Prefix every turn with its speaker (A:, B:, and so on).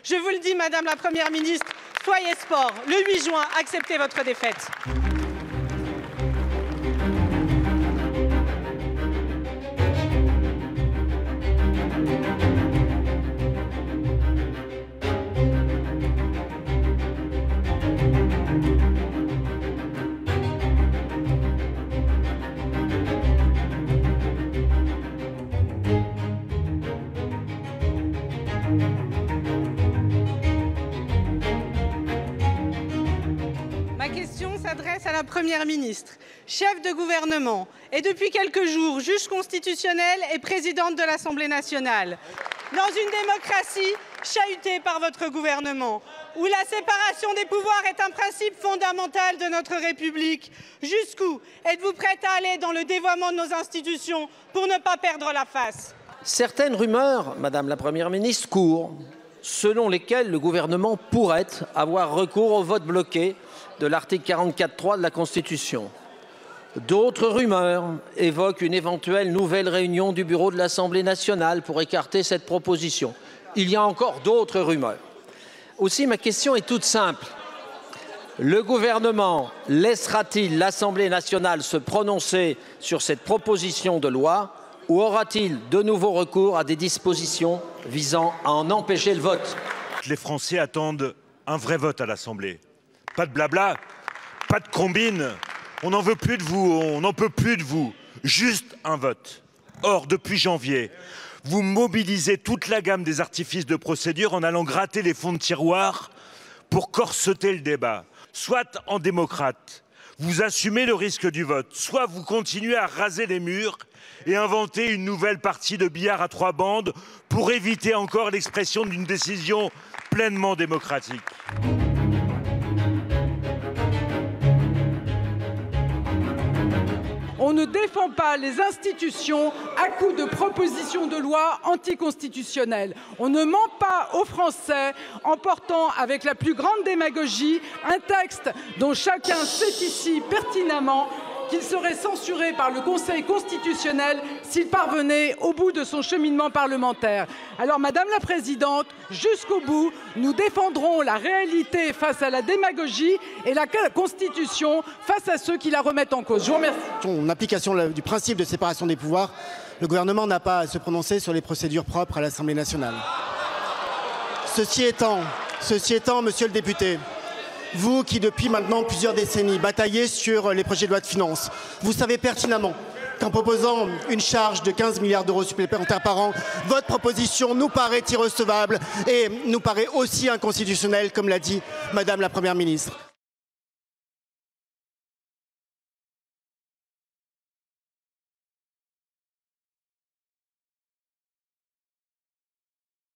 A: Je vous le dis, Madame la Première ministre, soyez sport. Le 8 juin, acceptez votre défaite. Ma question s'adresse à la Première ministre, chef de gouvernement et depuis quelques jours juge constitutionnel et présidente de l'Assemblée nationale. Dans une démocratie chahutée par votre gouvernement, où la séparation des pouvoirs est un principe fondamental de notre République, jusqu'où êtes-vous prête à aller dans le dévoiement de nos institutions pour ne pas perdre la face?
B: Certaines rumeurs, Madame la Première ministre, courent, selon lesquelles le gouvernement pourrait avoir recours au vote bloqué de l'article 44.3 de la Constitution. D'autres rumeurs évoquent une éventuelle nouvelle réunion du bureau de l'Assemblée nationale pour écarter cette proposition. Il y a encore d'autres rumeurs. Aussi, ma question est toute simple. Le gouvernement laissera-t-il l'Assemblée nationale se prononcer sur cette proposition de loi ou aura-t-il de nouveau recours à des dispositions visant à en empêcher le vote?
C: Les Français attendent un vrai vote à l'Assemblée. Pas de blabla, pas de combine. On n'en veut plus de vous, on n'en peut plus de vous. Juste un vote. Or, depuis janvier, vous mobilisez toute la gamme des artifices de procédure en allant gratter les fonds de tiroir pour corseter le débat. Soit en démocrate, vous assumez le risque du vote, soit vous continuez à raser les murs et inventer une nouvelle partie de billard à 3 bandes pour éviter encore l'expression d'une décision pleinement démocratique.
D: On ne défend pas les institutions à coups de propositions de loi anticonstitutionnelles. On ne ment pas aux Français en portant avec la plus grande démagogie un texte dont chacun sait ici pertinemment qu'il serait censuré par le Conseil constitutionnel s'il parvenait au bout de son cheminement parlementaire. Alors, Madame la Présidente, jusqu'au bout, nous défendrons la réalité face à la démagogie et la Constitution face à ceux qui la remettent en cause. Je vous remercie.
E: En application du principe de séparation des pouvoirs, le gouvernement n'a pas à se prononcer sur les procédures propres à l'Assemblée nationale. Ceci étant, monsieur le député, vous qui, depuis maintenant plusieurs décennies, bataillez sur les projets de loi de finances, vous savez pertinemment qu'en proposant une charge de 15 milliards d'euros supplémentaires par an, votre proposition nous paraît irrecevable et nous paraît aussi inconstitutionnelle, comme l'a dit Madame la Première ministre.